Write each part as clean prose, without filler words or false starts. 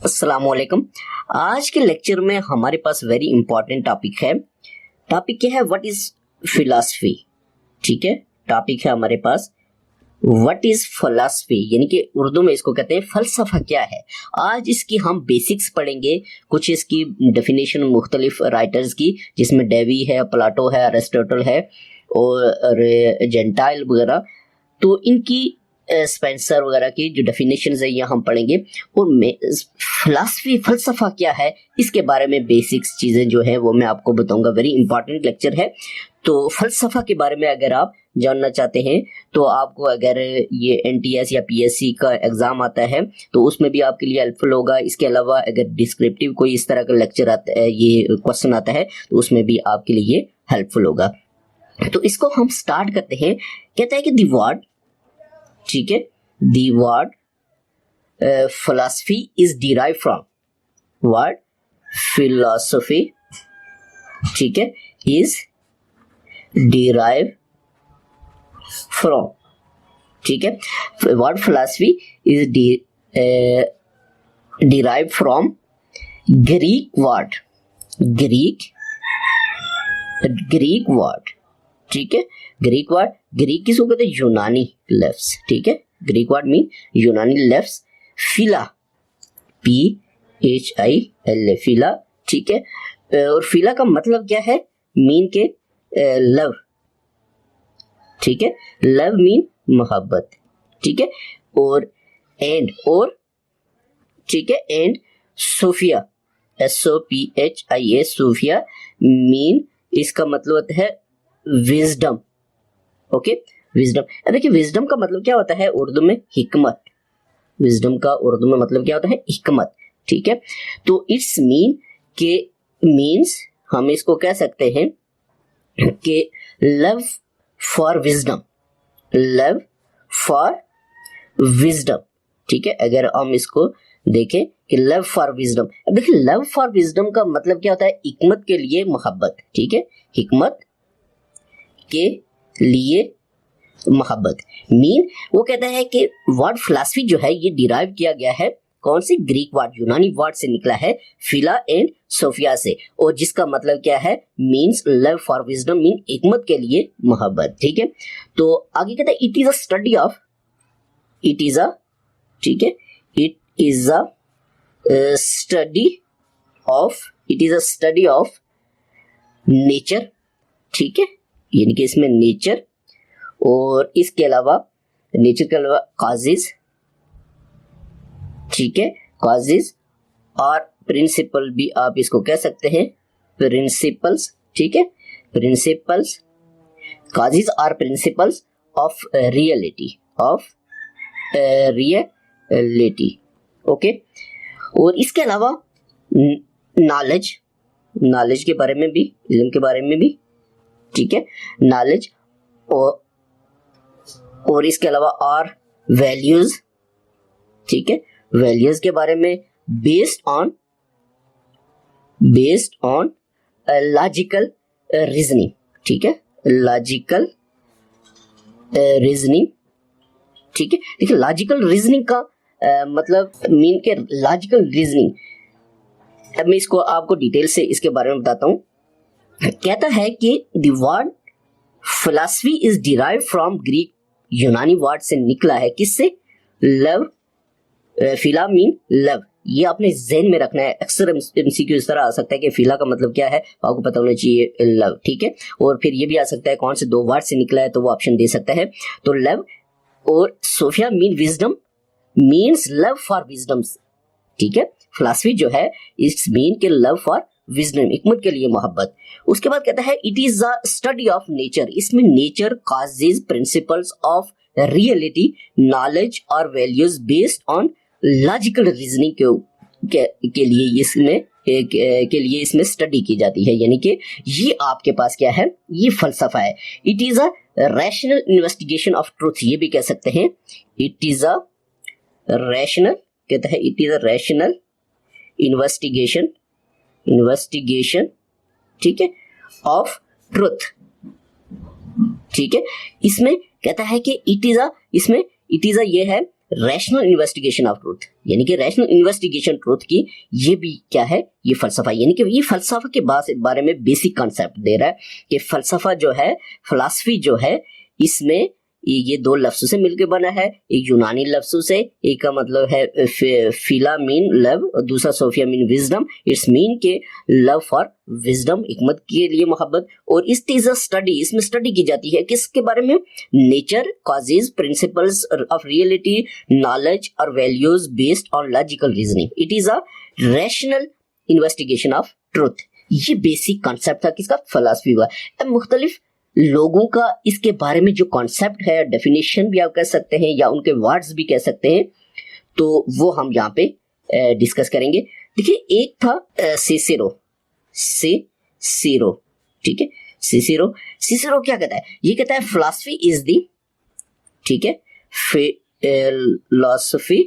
अस्सलाम वालेकुम। आज के लेक्चर में हमारे पास वेरी इंपॉर्टेंट टॉपिक है। टॉपिक क्या है? What is philosophy. ठीक है, टॉपिक है हमारे पास व्हाट इज फिलॉसफी, यानी कि उर्दू में इसको कहते हैं फलसफा क्या है। आज इसकी हम बेसिक्स पढ़ेंगे, कुछ इसकी डेफिनेशन मुख्तलिफ राइटर्स की, जिसमें डेवी है, प्लाटो है, अरिस्टोटल है और जेंटाइल वगैरह। तो इनकी स्पेंसर वगैरह की जो डेफिनेशन है ये हम पढ़ेंगे। और फिलॉसफी फलसफा क्या है इसके बारे में बेसिक्स चीज़ें जो है वो मैं आपको बताऊंगा। वेरी इंपॉर्टेंट लेक्चर है। तो फलसफा के बारे में अगर आप जानना चाहते हैं तो आपको अगर ये एनटीएस या पीएससी का एग्जाम आता है तो उसमें भी आपके लिए हेल्पफुल होगा। इसके अलावा अगर डिस्क्रिप्टिव कोई इस तरह का लेक्चर आता है, ये क्वेश्चन आता है, तो उसमें भी आपके लिए हेल्पफुल होगा। तो इसको हम स्टार्ट करते हैं। कहता है कि दी वर्ड, ठीक है, the word philosophy is derived from word philosophy, ठीक है, is derived from, ठीक है, word philosophy is derived from Greek word, Greek word, ठीक है, ग्रीक वर्ड, ग्रीक किसको कहते हैं? यूनानी लेफ्स, ठीक है, ग्रीक वर्ड मीन यूनानी लेफ्स, फिला, PHILA, फिला, ठीक है। और फिला का मतलब क्या है? मीन के लव, ठीक है, लव मीन मोहब्बत, ठीक है, और एंड, और ठीक है, and Sophia, SOPHIA, Sophia mean, इसका मतलब होता है विजडम। Okay, wisdom. अब देखिए विजडम का मतलब क्या होता है उर्दू में? हिकमत। विजडम का उर्दू में मतलब क्या होता है? हिकमत, ठीक है। तो इट्स मीन के मीन्स हम इसको कह सकते हैं कि love for wisdom, love for wisdom, ठीक है। अगर हम इसको देखें कि लव फॉर विजडम, अब देखिए लव फॉर विजडम का मतलब क्या होता है? हिकमत के लिए मोहब्बत, ठीक है, हिकमत के लिए मोहब्बत। मीन वो कहता है कि वर्ड फिलॉसफी जो है ये डिराइव किया गया है कौन से? ग्रीक वर्ड, यूनानी वर्ड से निकला है, फिला एंड सोफिया से, और जिसका मतलब क्या है? Means love for wisdom, mean हिकमत के लिए मोहब्बत, ठीक है। तो आगे कहता है it is a study of, it is अ, ठीक है, it is a study of, it is a study of nature, ठीक है, यानी कि इसमें नेचर, और इसके अलावा नेचर के अलावा कॉजेज, ठीक है, कॉजेज और प्रिंसिपल भी आप इसको कह सकते हैं, प्रिंसिपल्स, ठीक है, प्रिंसिपल्स, कॉजेज और principles of reality, of reality, okay. और इसके अलावा नॉलेज, नॉलेज के बारे में भी, इल्म के बारे में भी, ठीक है, नॉलेज, और इसके अलावा और वैल्यूज, ठीक है, वैल्यूज के बारे में, बेस्ड ऑन लॉजिकल रीजनिंग, ठीक है, लॉजिकल रीजनिंग, ठीक है। देखिए लॉजिकल रीजनिंग का मतलब मीन के लॉजिकल रीजनिंग, अब मैं इसको आपको डिटेल से इसके बारे में बताता हूं। कहता है कि the word philosophy is derived from Greek, यूनानी वर्ड से निकला है, किससे? लव, फिला मीन लव, ये आपने ज़हन में रखना है। अक्सर एमसीक्यू इस तरह आ सकता है कि फिला का मतलब क्या है, आपको पता होना चाहिए लव, ठीक है। और फिर ये भी आ सकता है कौन से दो वर्ड से निकला है, तो वो ऑप्शन दे सकता है। तो लव, और sophia mean wisdom, means love for wisdom, ठीक है। फिलॉसफी जो है इट्स मीन के लव फॉर विजडम, हिकमत के लिए मोहब्बत। उसके बाद कहता है it is a study of nature, इसमें nature, causes, principles of reality, knowledge और values based on logical reasoning के लिए इसमें के लिए इसमें स्टडी की जाती है, यानी कि ये आपके पास क्या है? ये फलसफा है। It is a rational investigation of truth, ये भी कह सकते हैं। इट इज अ रैशनल, कहता है it is a rational investigation, ठीक है, ऑफ ट्रुथ, ठीक है। इसमें कहता है कि इट इज अ, इसमें इट इज अ ये है रैशनल इन्वेस्टिगेशन ऑफ ट्रूथ, यानी कि रैशनल इन्वेस्टिगेशन ट्रूथ की ये भी क्या है, ये फलसफा, यानी कि ये फलसफा के बारे में बेसिक कॉन्सेप्ट दे रहा है कि फलसफा जो है, फिलॉसफी जो है, इसमें ये दो लफ्जों से मिलकर बना है, एक यूनानी लफ्जों से, एक का मतलब है फिला मीन लव और दूसरा sophia mean wisdom. It's mean के लव फॉर विजडम, हिकमत के लिए मोहब्बत। और इस इज अ स्टडी, इसमें स्टडी की जाती है किसके बारे में, nature, causes, principles of reality, knowledge और values based on logical reasoning. It is a rational investigation of truth. ये बेसिक कॉन्सेप्ट था किसका, फिलॉसफी का। अब मुख्तलिफ लोगों का इसके बारे में जो कॉन्सेप्ट है, डेफिनेशन भी आप कह सकते हैं या उनके वर्ड्स भी कह सकते हैं, तो वो हम यहाँ पे डिस्कस करेंगे। देखिए, एक था सिसिरो, ठीक है, सिसिरो क्या कहता है, ये कहता है फिलॉसफी इज द, ठीक है, philosophy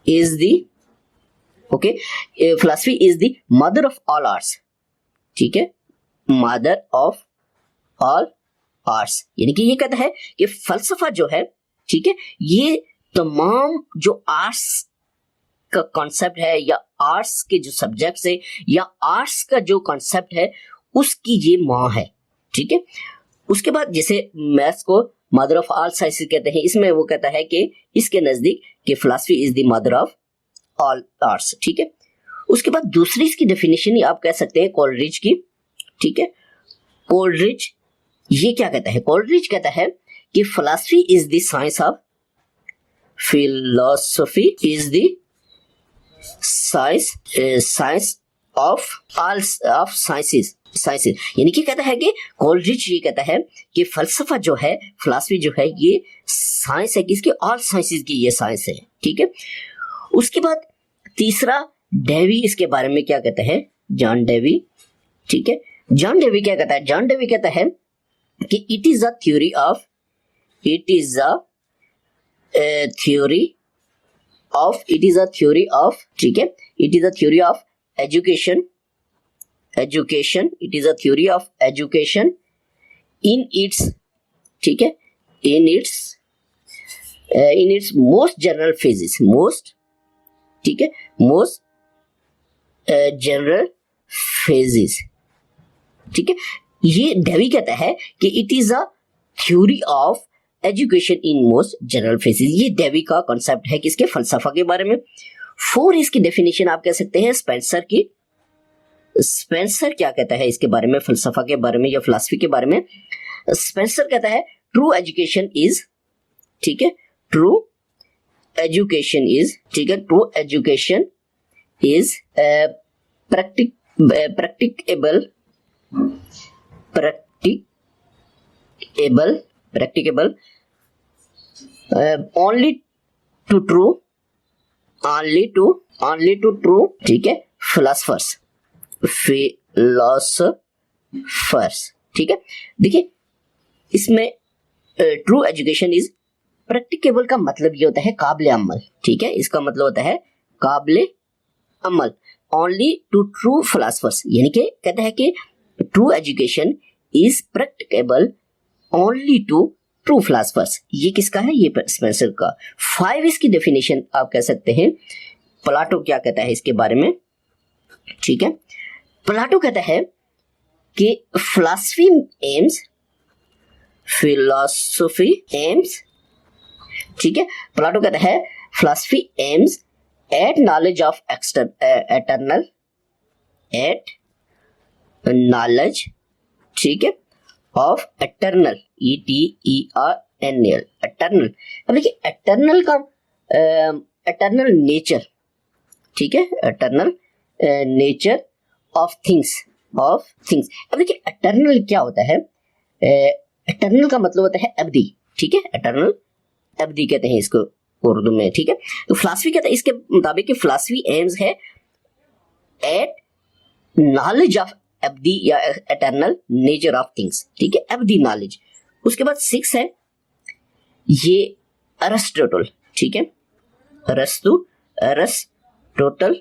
is the, okay, philosophy is the mother of all arts, ठीक है, मदर ऑफ ऑल आर्ट्स, यानी कि ये कहता है कि फलसफा जो है, ठीक है, ये तमाम जो आर्ट्स का कॉन्सेप्ट है या आर्ट्स के जो सब्जेक्ट्स है या आर्ट्स का जो कॉन्सेप्ट है उसकी ये माँ है, ठीक है। उसके बाद जैसे मैथ्स को मदर ऑफ ऑल साइंसेस कहते हैं, इसमें वो कहता है कि इसके नजदीक कि philosophy is the mother of all arts, ठीक है। उसके बाद दूसरी इसकी डेफिनेशन आप कह सकते हैं कोलरिज की, ठीक है। कोलरिज ये क्या कहता है, कोलरिज कहता है कि philosophy is the science of, philosophy is the science of all of sciences, यानी कि कहता है कि कोलरिज ये कहता है कि फलसफा जो है, फिलॉसफी जो है, ये साइंस है किसकी, ऑल साइंसेस की ये साइंस है, ठीक है। उसके बाद तीसरा डेवी इसके बारे में क्या कहता है, जॉन डेवी, ठीक है। जॉन डेवी क्या कहता है, जॉन डेवी कहता है कि it is a theory of, it is a theory of, it is a theory of, ठीक है, it is a theory of education, it is a theory of education in its, ठीक है, in its most general phases, most, ठीक है, most general phases, ठीक है। ये Davy कहता है कि it is a theory of education in most general phases. ये डेवी का कॉन्सेप्ट है किसके, फलसफा के बारे में। 4 इसकी डेफिनेशन आप कह सकते हैं स्पेंसर की। स्पेंसर क्या कहता है इसके बारे में, फलसफा के बारे में या फिलॉसफी के बारे में। स्पेंसर कहता है ट्रू एजुकेशन इज, ठीक है, ट्रू एजुकेशन इज, ठीक है, true education is practicable only to true, ठीक है, philosophers, ठीक है। देखिए, इसमें ट्रू एजुकेशन इज प्रैक्टिकेबल का मतलब ये होता है काबिल अमल, ठीक है, इसका मतलब होता है काबिल अमल। ओनली टू ट्रू फिलोसफर्स, यानी कि कहता है कि true education is practicable only to true philosophers. ये किसका है, ये स्पेंसर का। 5 इसकी डेफिनेशन आप कह सकते हैं। प्लाटो क्या कहता है इसके बारे में, ठीक है। प्लाटो कहता है कि फिलॉसफी एम्स, ठीक है, प्लाटो कहता है philosophy aims at knowledge of eternal, at knowledge, ठीक है, ऑफ एटर्नल, ETERNAL, एटर्नल। अब देखिए एटर्नल का एटर्नल नेचर, ठीक है, एटर्नल नेचर ऑफ थिंग्स, अब देखिए एटर्नल क्या होता है, एटर्नल का मतलब होता है अब्दी, ठीक है, एटर्नल अब्दी कहते हैं इसको उर्दू में, ठीक है। तो फिलॉसफी कहता है इसके मुताबिक कि फिलॉसफी एम्स है एट नॉलेज ऑफ अब्दी या एटर्नल नेचर ऑफ थिंग्स, ठीक है, अब्दी नॉलेज। उसके बाद 6 है ये अरिस्टोटल, ठीक है, अरिस्टोटल,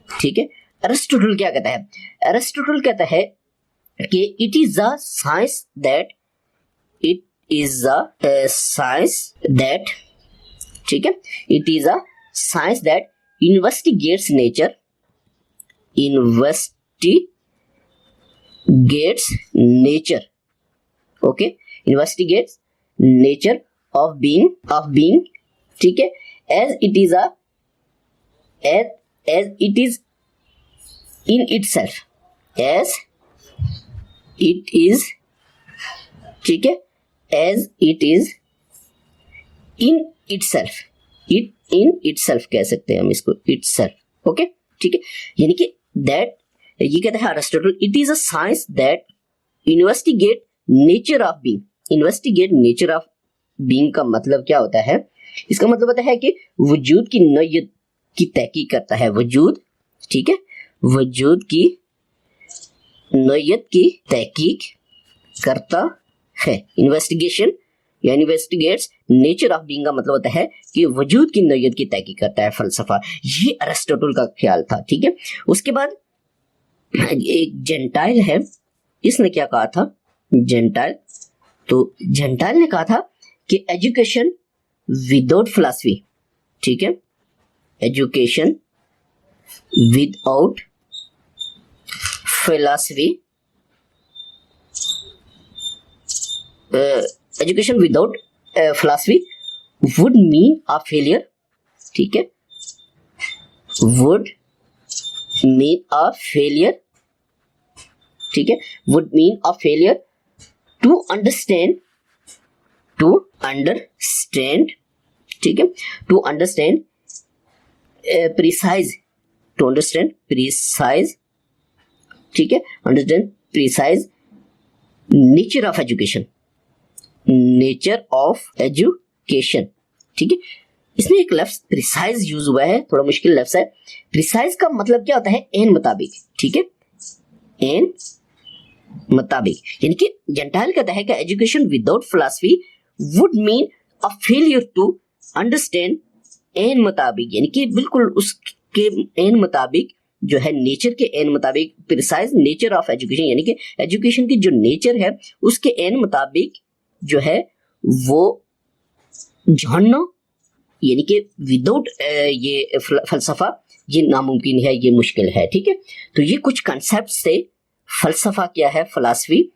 ठीक है। अरिस्टोटल क्या कहता है, अरिस्टोटल कहता है कि it is a science that, it is a science that ठीक है, it is a science that investigates nature, okay, investigates nature of being, ठीक है, as it is in itself, as it is, ठीक है, as it is in itself, in itself कह सकते हैं हम इसको, इटसेल्फ, ओके, ठीक है, यानी कि दैट, ये कहता है Aristotle, it is a science that investigate nature of being. Investigate nature of being का मतलब क्या होता है? इसका मतलब होता है कि वजूद की नौयत की तहकीक करता है, वजूद, ठीक है, वजूद की नौयत की तहकीक करता है। इन्वेस्टिगेशन या इन्वेस्टिगेट्स नेचर ऑफ बीइंग का मतलब होता है कि वजूद की नौयत की तहकीक करता है फलसफा। ये अरिस्टोटल का ख्याल था, ठीक है। उसके बाद एक जेंटाइल है, इसने क्या कहा था? जेंटाइल, तो जेंटाइल ने कहा था कि एजुकेशन विदाउट फिलॉसफी, ठीक है, education without philosophy, education without philosophy would mean a failure, ठीक है, वुड मीन अ फेलियर, ठीक है, would mean a failure to understand, ठीक है, टू अंडरस्टैंड प्रिसाइज, ठीक है, understand precise nature of education, ठीक है। इसमें एक लफ्ज प्रिसाइज यूज हुआ है, थोड़ा मुश्किल लफ्ज है। प्रिसाइज का मतलब क्या होता है? एन मुताबिक, ठीक है, एन मुताबिक, यानी कि जेंटाइल कहता है कि education without philosophy would mean a failure to understand an मुताबिक, यानी कि बिल्कुल उसके एन मुताबिक जो है, नेचर के एन मुताबिक, प्रिसाइज नेचर ऑफ एजुकेशन, यानी कि एजुकेशन की जो नेचर है उसके एन मुताबिक जो है वो जानना, यानी कि विदाउट ये फलसफा ये नामुमकिन है, ये मुश्किल है, ठीक है। तो ये कुछ कंसेप्ट से फलसफा क्या है, फिलॉसफी